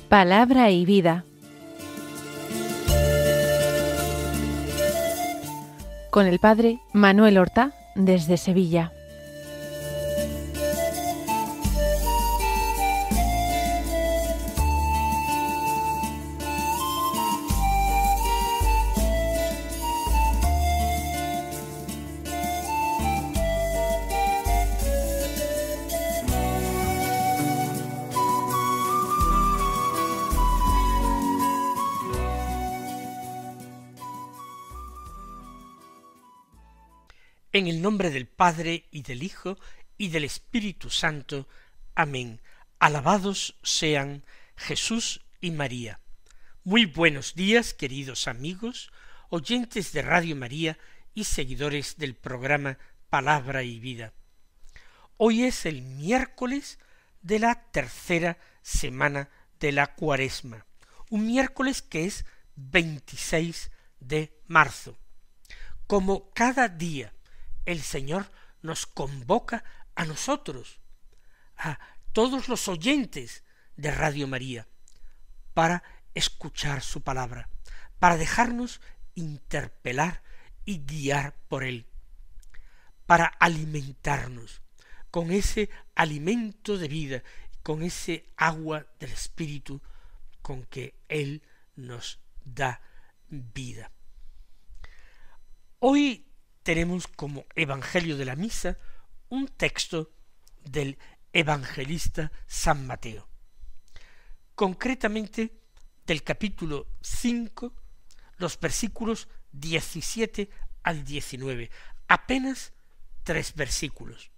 Palabra y vida. Con el padre Manuel Horta, desde Sevilla. En el nombre del Padre, y del Hijo, y del Espíritu Santo. Amén. Alabados sean Jesús y María. Muy buenos días, queridos amigos, oyentes de Radio María y seguidores del programa Palabra y Vida. Hoy es el miércoles de la tercera semana de la Cuaresma, un miércoles que es 26 de marzo. Como cada día, el Señor nos convoca a nosotros, a todos los oyentes de Radio María, para escuchar su palabra, para dejarnos interpelar y guiar por Él, para alimentarnos con ese alimento de vida, con ese agua del Espíritu con que Él nos da vida. Hoy tenemos como evangelio de la misa un texto del evangelista San Mateo, concretamente del capítulo 5, los versículos 17 al 19, apenas 3 versículos.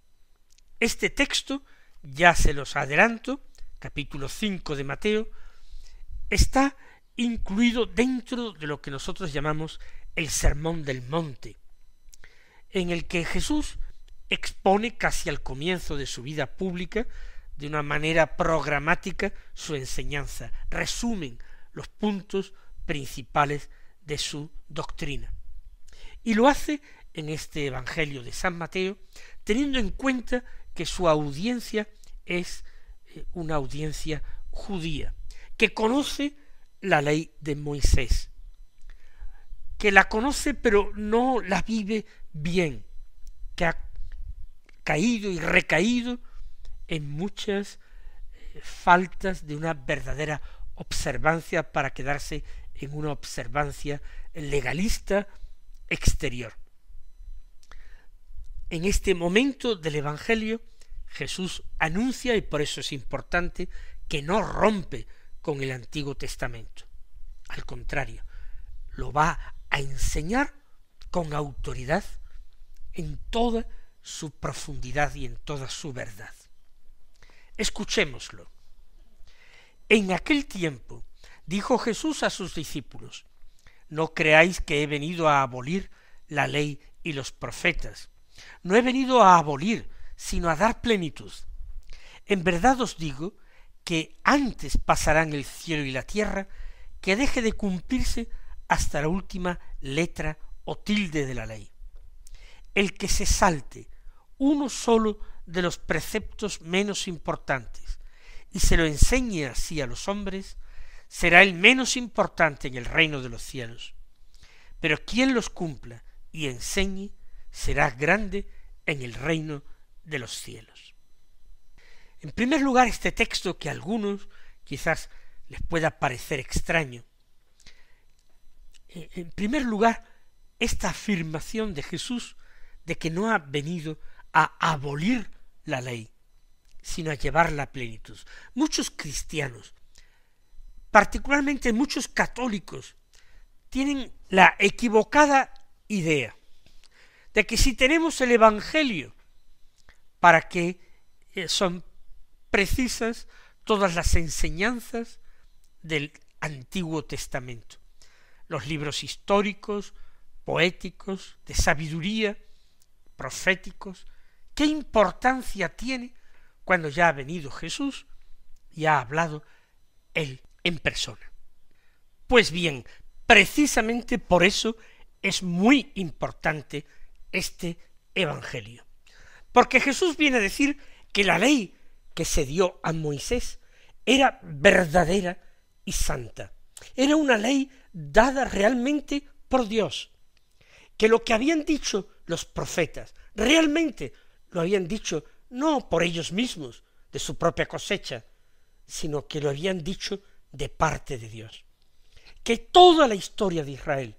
Este texto, ya se los adelanto, capítulo 5 de Mateo, está incluido dentro de lo que nosotros llamamos el Sermón del Monte, en el que Jesús expone casi al comienzo de su vida pública, de una manera programática, su enseñanza, resumen los puntos principales de su doctrina. Y lo hace en este Evangelio de San Mateo, teniendo en cuenta que su audiencia es una audiencia judía, que conoce la ley de Moisés, que la conoce pero no la vive bien, que ha caído y recaído en muchas faltas de una verdadera observancia para quedarse en una observancia legalista exterior. En este momento del Evangelio, Jesús anuncia, y por eso es importante, que no rompe con el Antiguo Testamento. Al contrario, lo va a enseñar con autoridad en toda su profundidad y en toda su verdad. Escuchémoslo. En aquel tiempo dijo Jesús a sus discípulos: no creáis que he venido a abolir la ley y los profetas. No he venido a abolir, sino a dar plenitud. En verdad os digo que antes pasarán el cielo y la tierra que deje de cumplirse hasta la última letra o tilde de la ley. El que se salte uno solo de los preceptos menos importantes y se lo enseñe así a los hombres, será el menos importante en el reino de los cielos. Pero quien los cumpla y enseñe será grande en el reino de los cielos. En primer lugar, este texto, que a algunos quizás les pueda parecer extraño, en primer lugar, esta afirmación de Jesús de que no ha venido a abolir la ley, sino a llevarla a plenitud. Muchos cristianos, particularmente muchos católicos, tienen la equivocada idea de que si tenemos el Evangelio, para que son precisas todas las enseñanzas del Antiguo Testamento, los libros históricos, poéticos, de sabiduría, proféticos. ¿Qué importancia tiene cuando ya ha venido Jesús y ha hablado Él en persona? Pues bien, precisamente por eso es muy importante este Evangelio, porque Jesús viene a decir que la ley que se dio a Moisés era verdadera y santa. Era una ley dada realmente por Dios, que lo que habían dicho los profetas, realmente lo habían dicho no por ellos mismos, de su propia cosecha, sino que lo habían dicho de parte de Dios. Que toda la historia de Israel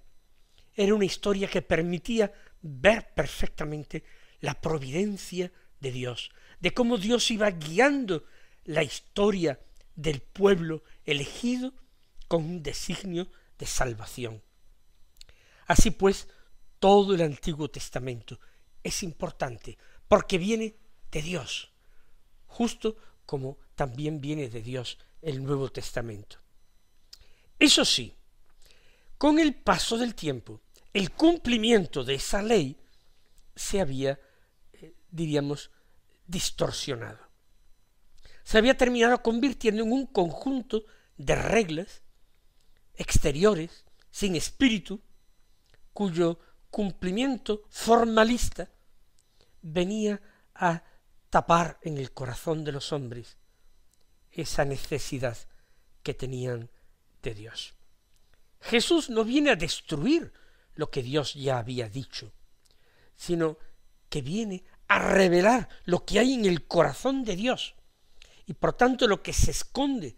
era una historia que permitía ver perfectamente la providencia de Dios, de cómo Dios iba guiando la historia del pueblo elegido con un designio de salvación. Así pues, todo el Antiguo Testamento es importante porque viene de Dios, justo como también viene de Dios el Nuevo Testamento. Eso sí, con el paso del tiempo, el cumplimiento de esa ley se había, diríamos, distorsionado. Se había terminado convirtiendo en un conjunto de reglas exteriores, sin espíritu, cuyo cumplimiento formalista venía a tapar en el corazón de los hombres esa necesidad que tenían de Dios. Jesús no viene a destruir lo que Dios ya había dicho, sino que viene a revelar lo que hay en el corazón de Dios, y por tanto lo que se esconde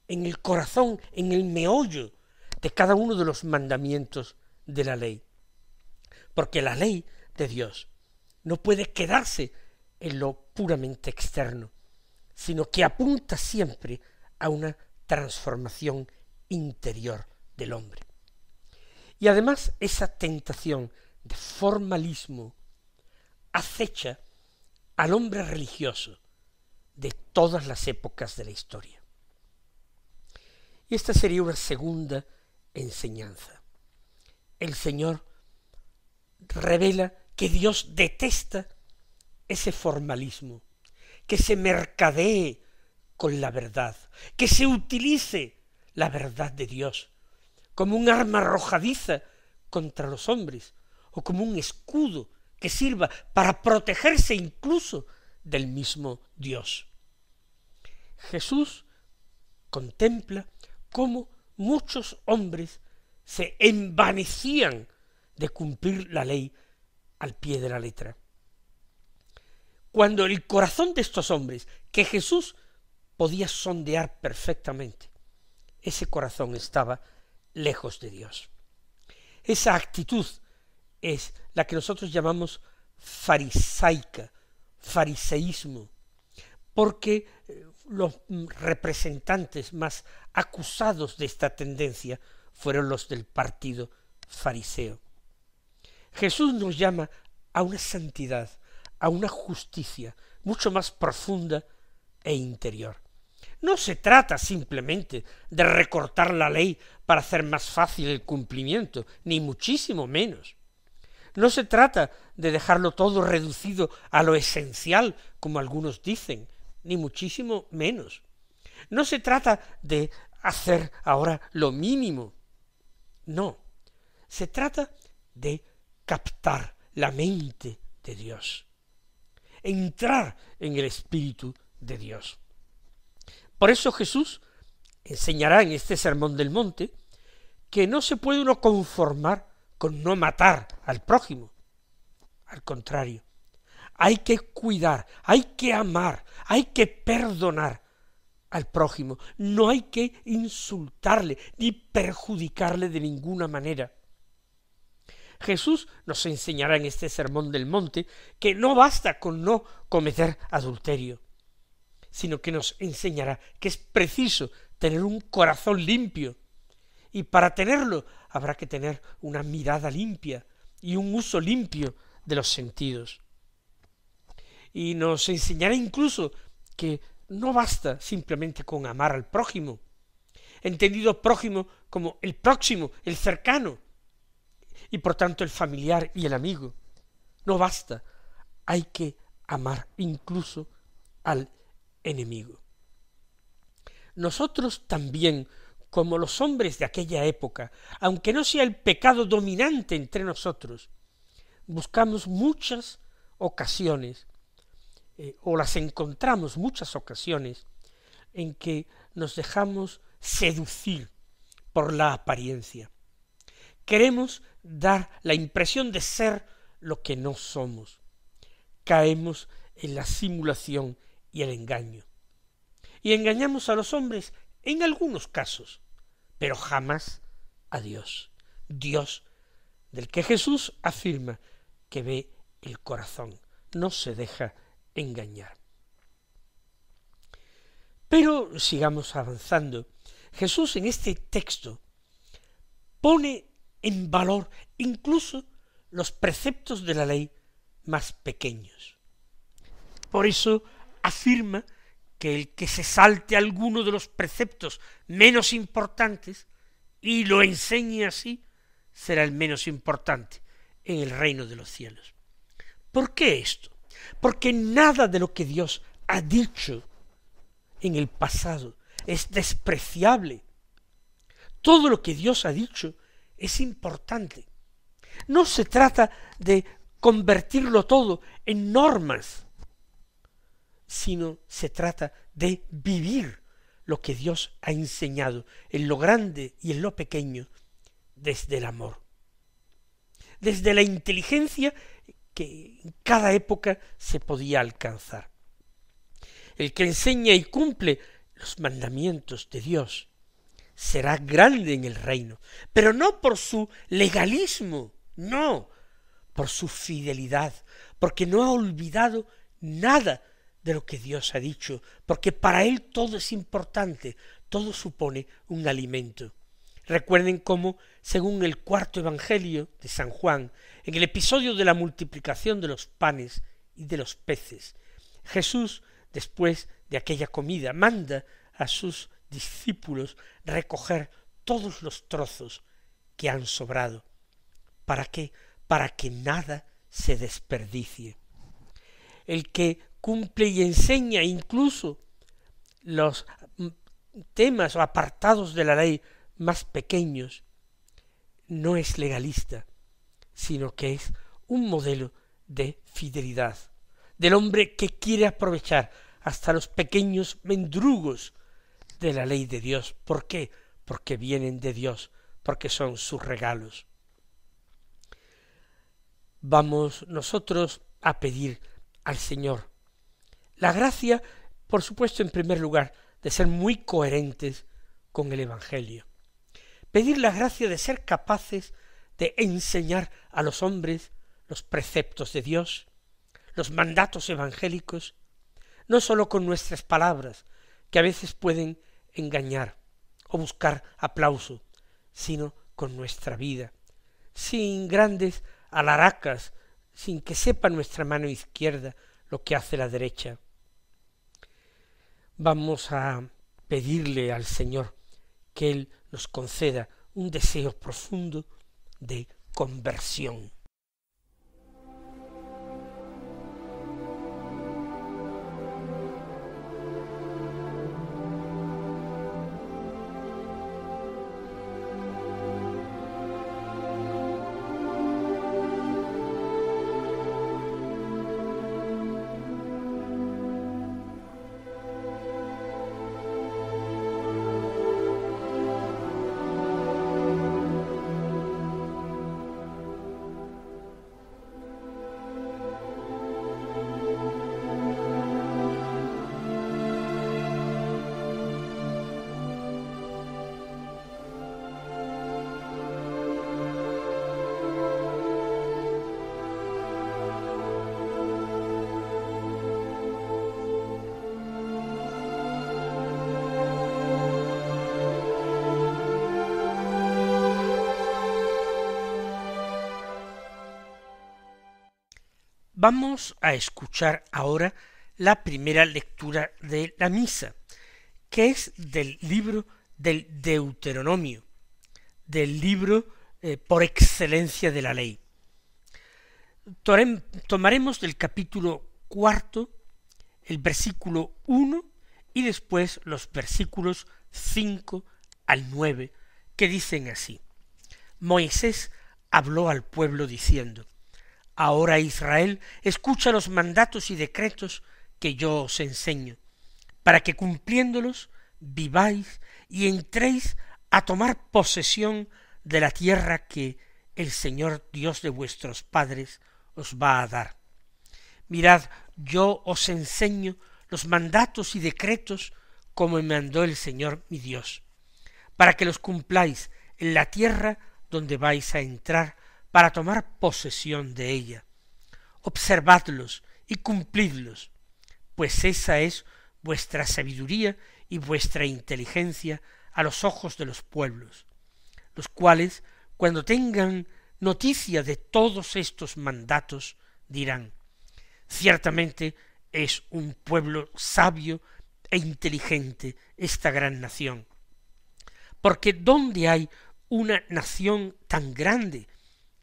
en el corazón, en el meollo de cada uno de los mandamientos de la ley. Porque la ley de Dios no puede quedarse en lo puramente externo, sino que apunta siempre a una transformación interior del hombre. Y además esa tentación de formalismo acecha al hombre religioso de todas las épocas de la historia. Y esta sería una segunda enseñanza. El Señor revela que Dios detesta ese formalismo, que se mercadee con la verdad, que se utilice la verdad de Dios como un arma arrojadiza contra los hombres, o como un escudo que sirva para protegerse incluso del mismo Dios. Jesús contempla cómo muchos hombres se envanecían de cumplir la ley al pie de la letra, cuando el corazón de estos hombres, que Jesús podía sondear perfectamente, ese corazón estaba lejos de Dios. Esa actitud es la que nosotros llamamos farisaica, fariseísmo, porque los representantes más acusados de esta tendencia fueron los del partido fariseo. Jesús nos llama a una santidad, a una justicia mucho más profunda e interior. No se trata simplemente de recortar la ley para hacer más fácil el cumplimiento, ni muchísimo menos. No se trata de dejarlo todo reducido a lo esencial, como algunos dicen, ni muchísimo menos. No se trata de hacer ahora lo mínimo. No, se trata de captar la mente de Dios, entrar en el Espíritu de Dios. Por eso Jesús enseñará en este Sermón del Monte que no se puede uno conformar con no matar al prójimo. Al contrario, hay que cuidar, hay que amar, hay que perdonar al prójimo. No hay que insultarle ni perjudicarle de ninguna manera. Jesús nos enseñará en este Sermón del Monte que no basta con no cometer adulterio, sino que nos enseñará que es preciso tener un corazón limpio, y para tenerlo habrá que tener una mirada limpia y un uso limpio de los sentidos. Y nos enseñará incluso que no basta simplemente con amar al prójimo, entendido prójimo como el próximo, el cercano, y por tanto el familiar y el amigo. No basta, hay que amar incluso al enemigo. Nosotros también, como los hombres de aquella época, aunque no sea el pecado dominante entre nosotros, buscamos muchas ocasiones, o las encontramos muchas ocasiones, en que nos dejamos seducir por la apariencia. Queremos dar la impresión de ser lo que no somos. Caemos en la simulación y el engaño. Y engañamos a los hombres en algunos casos, pero jamás a Dios. Dios, del que Jesús afirma que ve el corazón, no se deja engañar. Pero sigamos avanzando. Jesús en este texto pone en valor incluso los preceptos de la ley más pequeños. Por eso afirma que el que se salte alguno de los preceptos menos importantes y lo enseñe así, será el menos importante en el reino de los cielos. ¿Por qué esto? Porque nada de lo que Dios ha dicho en el pasado es despreciable. Todo lo que Dios ha dicho es importante. No se trata de convertirlo todo en normas, sino se trata de vivir lo que Dios ha enseñado en lo grande y en lo pequeño desde el amor, desde la inteligencia que en cada época se podía alcanzar. El que enseña y cumple los mandamientos de Dios será grande en el reino, pero no por su legalismo, no, por su fidelidad, porque no ha olvidado nada de lo que Dios ha dicho, porque para él todo es importante, todo supone un alimento. Recuerden cómo, según el cuarto evangelio de San Juan, en el episodio de la multiplicación de los panes y de los peces, Jesús, después de aquella comida, manda a sus discípulos recoger todos los trozos que han sobrado. ¿Para qué? Para que nada se desperdicie. El que cumple y enseña incluso los temas o apartados de la ley más pequeños, no es legalista, sino que es un modelo de fidelidad, del hombre que quiere aprovechar hasta los pequeños mendrugos de la ley de Dios. ¿Por qué? Porque vienen de Dios, porque son sus regalos. Vamos nosotros a pedir al Señor la gracia, por supuesto, en primer lugar, de ser muy coherentes con el Evangelio. Pedir la gracia de ser capaces de enseñar a los hombres los preceptos de Dios, los mandatos evangélicos, no sólo con nuestras palabras, que a veces pueden engañar o buscar aplauso, sino con nuestra vida, sin grandes alaracas, sin que sepa nuestra mano izquierda lo que hace la derecha. Vamos a pedirle al Señor que Él nos conceda un deseo profundo de conversión. Vamos a escuchar ahora la primera lectura de la misa, que es del libro del Deuteronomio, del libro por excelencia de la ley. Tomaremos del capítulo 4 el versículo 1 y después los versículos 5 al 9, que dicen así: Moisés habló al pueblo diciendo: Ahora, Israel, escucha los mandatos y decretos que yo os enseño, para que cumpliéndolos viváis y entréis a tomar posesión de la tierra que el Señor Dios de vuestros padres os va a dar. Mirad, yo os enseño los mandatos y decretos como me mandó el Señor mi Dios, para que los cumpláis en la tierra donde vais a entrar para tomar posesión de ella. Observadlos y cumplidlos, pues esa es vuestra sabiduría y vuestra inteligencia a los ojos de los pueblos, los cuales, cuando tengan noticia de todos estos mandatos, dirán: ciertamente es un pueblo sabio e inteligente esta gran nación, porque ¿dónde hay una nación tan grande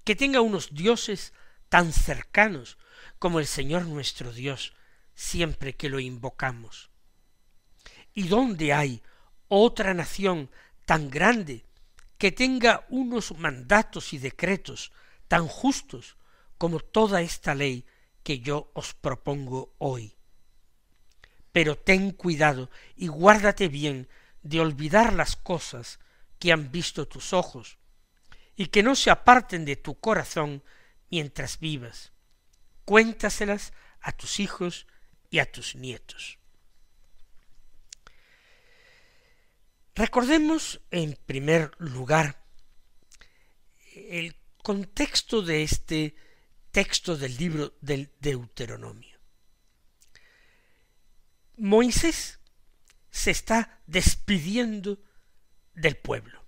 que tenga unos dioses tan cercanos como el Señor nuestro Dios siempre que lo invocamos? ¿Y dónde hay otra nación tan grande que tenga unos mandatos y decretos tan justos como toda esta ley que yo os propongo hoy? Pero ten cuidado y guárdate bien de olvidar las cosas que han visto tus ojos, y que no se aparten de tu corazón mientras vivas. Cuéntaselas a tus hijos y a tus nietos. Recordemos, en primer lugar, el contexto de este texto del libro del Deuteronomio. Moisés se está despidiendo del pueblo.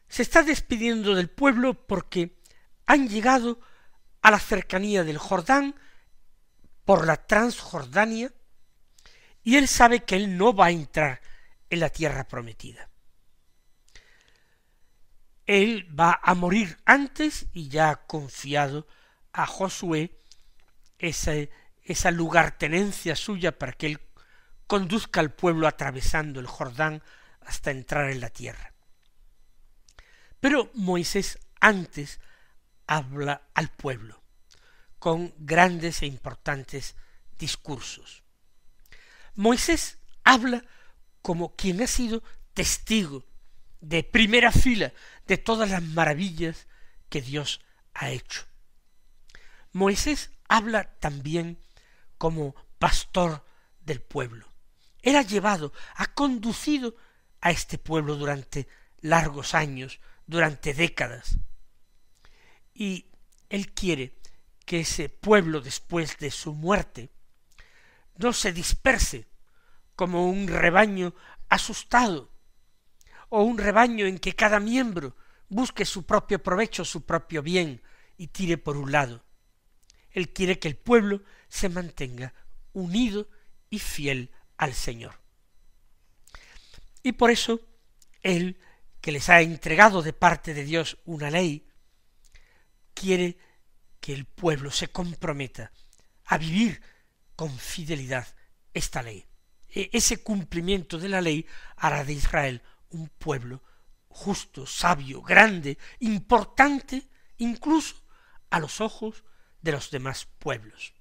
Se está despidiendo del pueblo porque han llegado a la cercanía del Jordán por la Transjordania, y él sabe que él no va a entrar en la tierra prometida. Él va a morir antes y ya ha confiado a Josué esa lugartenencia suya para que él conduzca al pueblo atravesando el Jordán hasta entrar en la tierra. Pero Moisés antes habla al pueblo con grandes e importantes discursos. Moisés habla como quien ha sido testigo de primera fila de todas las maravillas que Dios ha hecho. Moisés habla también como pastor del pueblo. Él ha llevado, ha conducido a este pueblo durante largos años, durante décadas. Y él quiere que ese pueblo, después de su muerte, no se disperse como un rebaño asustado, o un rebaño en que cada miembro busque su propio provecho, su propio bien, y tire por un lado. Él quiere que el pueblo se mantenga unido y fiel al Señor. Y por eso, él, que les ha entregado de parte de Dios una ley, quiere que el pueblo se comprometa a vivir con fidelidad esta ley. Ese cumplimiento de la ley hará de Israel un pueblo justo, sabio, grande, importante, incluso a los ojos de los demás pueblos.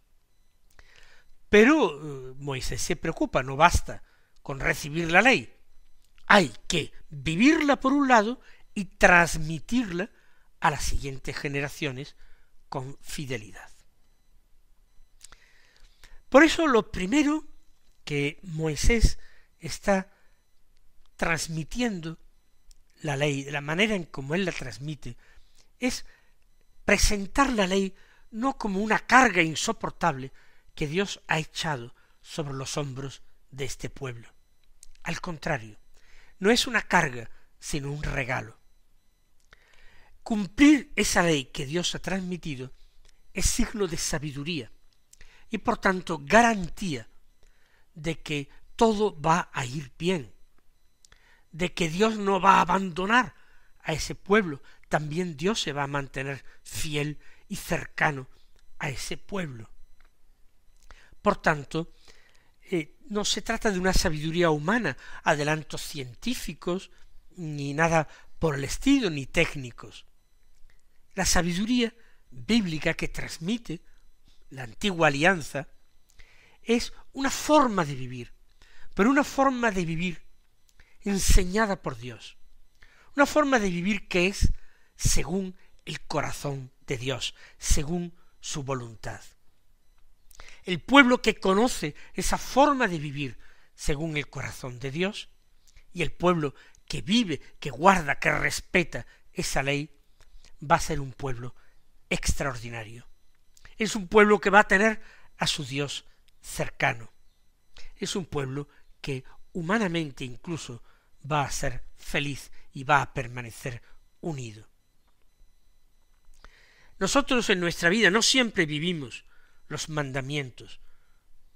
Pero Moisés se preocupa, no basta con recibir la ley, hay que vivirla por un lado y transmitirla a las siguientes generaciones con fidelidad. Por eso lo primero que Moisés está transmitiendo la ley, de la manera en como él la transmite, es presentar la ley no como una carga insoportable que Dios ha echado sobre los hombros de este pueblo. Al contrario, no es una carga, sino un regalo. Cumplir esa ley que Dios ha transmitido es signo de sabiduría y por tanto garantía de que todo va a ir bien, de que Dios no va a abandonar a ese pueblo, también Dios se va a mantener fiel y cercano a ese pueblo. Por tanto, no se trata de una sabiduría humana, adelantos científicos, ni nada por el estilo, ni técnicos. La sabiduría bíblica que transmite la antigua alianza es una forma de vivir, pero una forma de vivir enseñada por Dios, una forma de vivir que es según el corazón de Dios, según su voluntad. El pueblo que conoce esa forma de vivir según el corazón de Dios, y el pueblo que vive, que guarda, que respeta esa ley, va a ser un pueblo extraordinario. Es un pueblo que va a tener a su Dios cercano. Es un pueblo que humanamente incluso va a ser feliz y va a permanecer unido. Nosotros en nuestra vida no siempre vivimos los mandamientos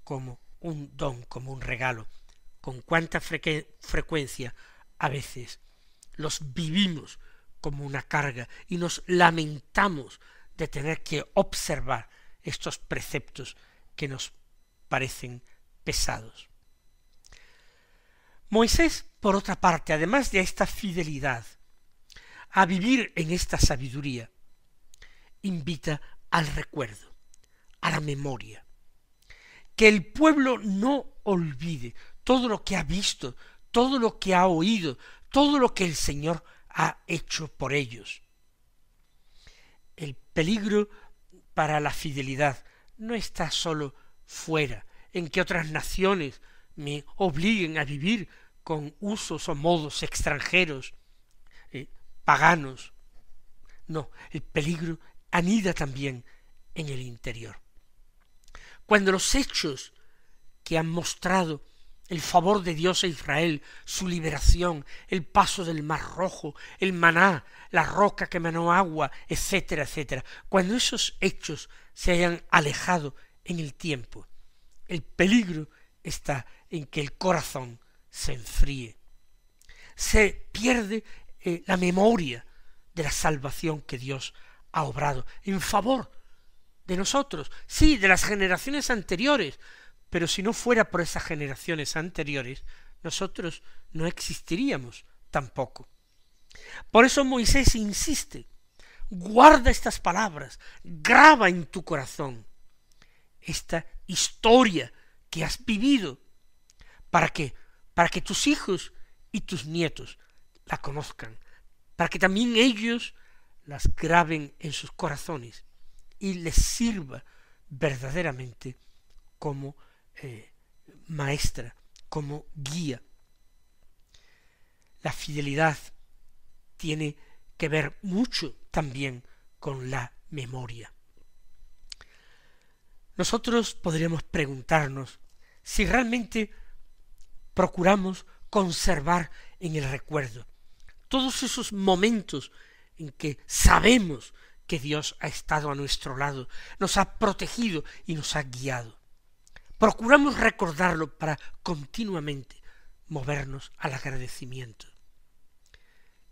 como un don, como un regalo. Con cuánta frecuencia a veces los vivimos como una carga y nos lamentamos de tener que observar estos preceptos que nos parecen pesados. Moisés, por otra parte, además de esta fidelidad a vivir en esta sabiduría, invita al recuerdo, a la memoria, que el pueblo no olvide todo lo que ha visto, todo lo que ha oído, todo lo que el Señor ha hecho por ellos. El peligro para la fidelidad no está solo fuera, en que otras naciones me obliguen a vivir con usos o modos extranjeros, paganos. No, el peligro anida también en el interior. Cuando los hechos que han mostrado el favor de Dios a Israel, su liberación, el paso del Mar Rojo, el maná, la roca que manó agua, etcétera, etcétera, cuando esos hechos se hayan alejado en el tiempo, el peligro está en que el corazón se enfríe. Se pierde la memoria de la salvación que Dios ha obrado en favor de nosotros, sí, de las generaciones anteriores, pero si no fuera por esas generaciones anteriores, nosotros no existiríamos tampoco. Por eso Moisés insiste, guarda estas palabras, graba en tu corazón esta historia que has vivido. ¿Para qué? Para que tus hijos y tus nietos la conozcan, para que también ellos las graben en sus corazones y les sirva verdaderamente como maestra, como guía. La fidelidad tiene que ver mucho también con la memoria. Nosotros podríamos preguntarnos si realmente procuramos conservar en el recuerdo todos esos momentos en que sabemos que Dios ha estado a nuestro lado, nos ha protegido y nos ha guiado. Procuramos recordarlo para continuamente movernos al agradecimiento.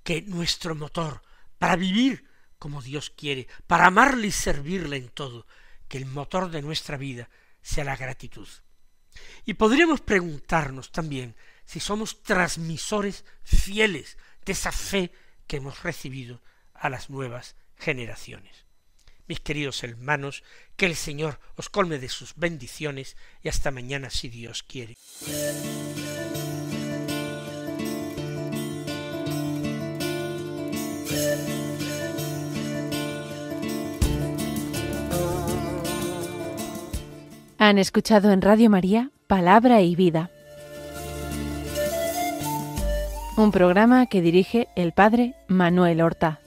Que nuestro motor para vivir como Dios quiere, para amarle y servirle en todo, que el motor de nuestra vida sea la gratitud. Y podríamos preguntarnos también si somos transmisores fieles de esa fe que hemos recibido a las nuevas generaciones. Mis queridos hermanos, que el Señor os colme de sus bendiciones y hasta mañana si Dios quiere. Han escuchado en Radio María Palabra y Vida, un programa que dirige el Padre Manuel Horta.